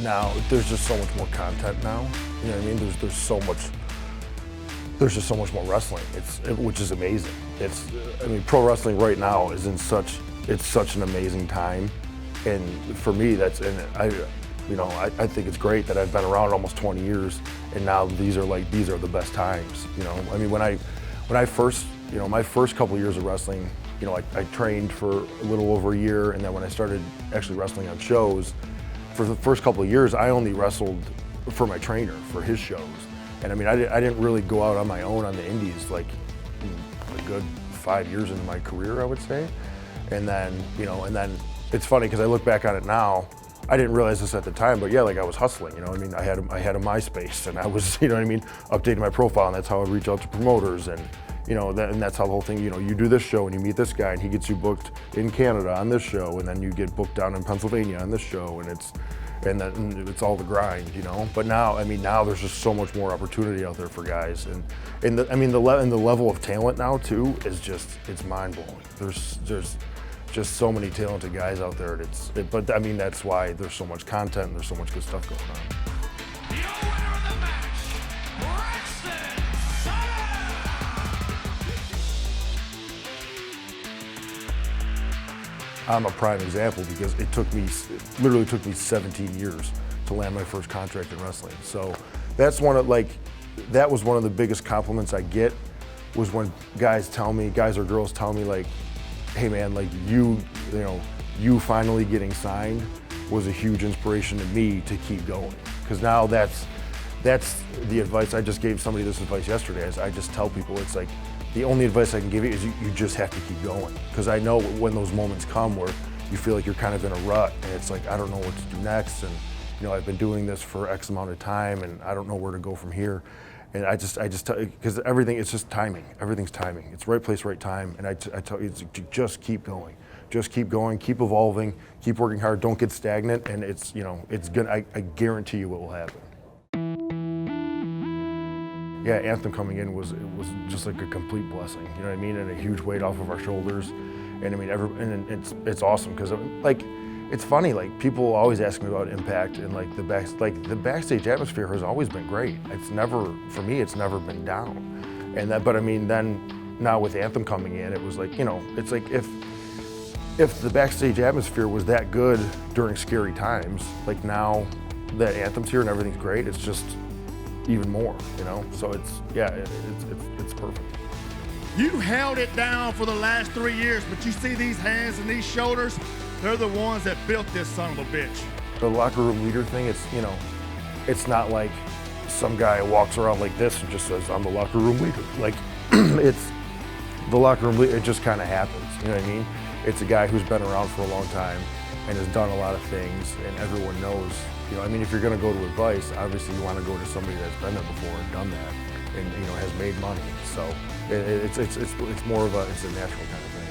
now there's just so much more content now. You know what I mean? There's just so much more wrestling. Which is amazing. I mean, pro wrestling right now is it's such an amazing time, and for me, I think it's great that I've been around almost 20 years, and now these are the best times. You know, I mean, when I first, my first couple of years of wrestling, I trained for a little over a year, and then when I started actually wrestling on shows, for the first couple of years, I only wrestled for my trainer, for his shows. And I mean, I didn't really go out on my own on the indies like a good 5 years into my career, I would say. And then, it's funny because I look back on it now, I didn't realize this at the time, but yeah, like I was hustling, I mean, I had a MySpace, and I was, updating my profile, and that's how I reach out to promoters, and and that's how the whole thing, you do this show and you meet this guy and he gets you booked in Canada on this show, and then you get booked down in Pennsylvania on this show, and it's all the grind, But now, I mean, now there's just so much more opportunity out there for guys, and the level of talent now too is it's mind blowing. There's just so many talented guys out there. But I mean, that's why there's so much content and there's so much good stuff going on. Your winner of the match, Braxton Sutter. I'm a prime example because it literally took me 17 years to land my first contract in wrestling. So that was one of the biggest compliments I get, was when guys or girls tell me like, hey man, like you finally getting signed was a huge inspiration to me to keep going. Because now that's the advice. I just gave somebody this advice yesterday. I just tell people, it's like, the only advice I can give you is you just have to keep going. Because I know when those moments come where you feel like you're kind of in a rut, and it's like, I don't know what to do next, and I've been doing this for X amount of time, and I don't know where to go from here. And I just because everything, it's just timing. Everything's timing. It's right place, right time. And I tell you, just keep going. Just keep going, keep evolving, keep working hard, don't get stagnant, and it's gonna, I guarantee you it will happen. Yeah, Anthem coming in was just like a complete blessing, you know what I mean? And a huge weight off of our shoulders. And I mean, it's awesome because like, it's funny, like people always ask me about Impact, and like the backstage atmosphere has always been great. For me, it's never been down. But I mean, then now with Anthem coming in, it was like, it's like if the backstage atmosphere was that good during scary times, like now that Anthem's here and everything's great, it's just even more, So it's perfect. You held it down for the last 3 years, but you see these hands and these shoulders, they're the ones that built this son of a bitch. The locker room leader thing, it's not like some guy walks around like this and just says, I'm the locker room leader. Like, it's the locker room leader, it just kind of happens, you know what I mean? It's a guy who's been around for a long time and has done a lot of things, and everyone knows, I mean, if you're gonna go to advice, obviously you wanna go to somebody that's been there before and done that, and has made money. So it's more of it's a natural kind of thing.